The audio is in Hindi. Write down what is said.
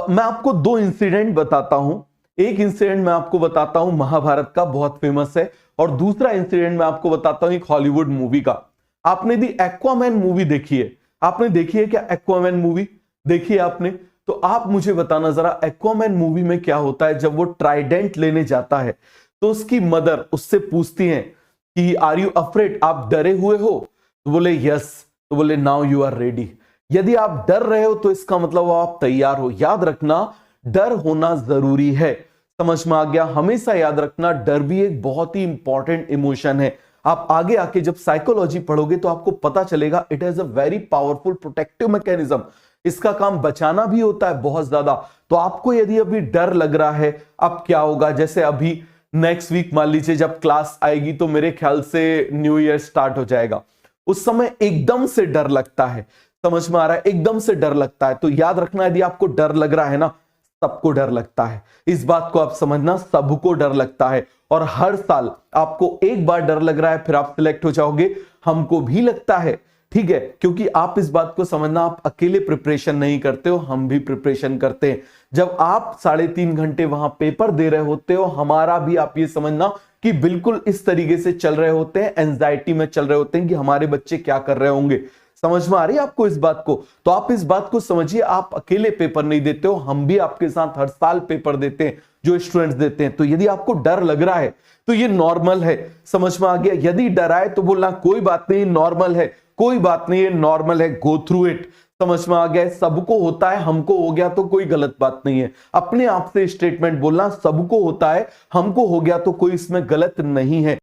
मैं आपको दो इंसिडेंट बताता हूं। एक इंसिडेंट मैं आपको बताता हूं महाभारत का, बहुत फेमस है, और दूसरा इंसिडेंट मैं आपको बताता हूं एक हॉलीवुड मूवी का। आपने दी एक्वामैन मूवी देखी है? आपने देखी है क्या एक्वामैन मूवी? देखी है आपने? तो आप मुझे बताना जरा, एक्वामैन मूवी में क्या होता है जब वो ट्राइडेंट लेने जाता है तो उसकी मदर उससे पूछती है कि आर यू अफ्रेड, आप डरे हुए हो? तो बोले यस। तो बोले नाउ यू आर रेडी। यदि आप डर रहे हो तो इसका मतलब आप तैयार हो। याद रखना, डर होना जरूरी है। समझ में आ गया? हमेशा याद रखना, डर भी एक बहुत ही इंपॉर्टेंट इमोशन है। आप आगे आके जब साइकोलॉजी पढ़ोगे तो आपको पता चलेगा it has a very powerful protective mechanism. इसका काम बचाना भी होता है बहुत ज्यादा। तो आपको यदि अभी डर लग रहा है, अब क्या होगा, जैसे अभी नेक्स्ट वीक मान लीजिए जब क्लास आएगी तो मेरे ख्याल से न्यू ईयर स्टार्ट हो जाएगा, उस समय एकदम से डर लगता है। समझ में आ रहा है? एकदम से डर लगता है। तो याद रखना, यदि आपको डर लग रहा है ना, सबको डर लगता है। इस बात को आप समझना, सबको डर लगता है। और हर साल आपको एक बार डर लग रहा है, फिर आप सिलेक्ट हो जाओगे। हमको भी लगता है, ठीक है, क्योंकि आप इस बात को समझना, आप अकेले प्रिपरेशन नहीं करते हो, हम भी प्रिपरेशन करते हैं। जब आप 3.5 घंटे वहां पेपर दे रहे होते हो, हमारा भी आप ये समझना कि बिल्कुल इस तरीके से चल रहे होते हैं, एंजाइटी में चल रहे होते हैं कि हमारे बच्चे क्या कर रहे होंगे। समझ में आ रही है आपको इस बात को? तो आप इस बात को समझिए, आप अकेले पेपर नहीं देते हो, हम भी आपके साथ हर साल पेपर देते हैं, जो स्टूडेंट्स देते हैं। तो यदि आपको डर लग रहा है तो ये नॉर्मल है। समझ में आ गया? यदि डर आए तो बोलना कोई बात नहीं, नॉर्मल है, कोई बात नहीं, ये नॉर्मल है, गो थ्रू इट। समझ में आ गया? सबको होता है, हमको हो गया तो कोई गलत बात नहीं है। अपने आप से स्टेटमेंट बोलना, सबको होता है, हमको हो गया तो कोई इसमें गलत नहीं है।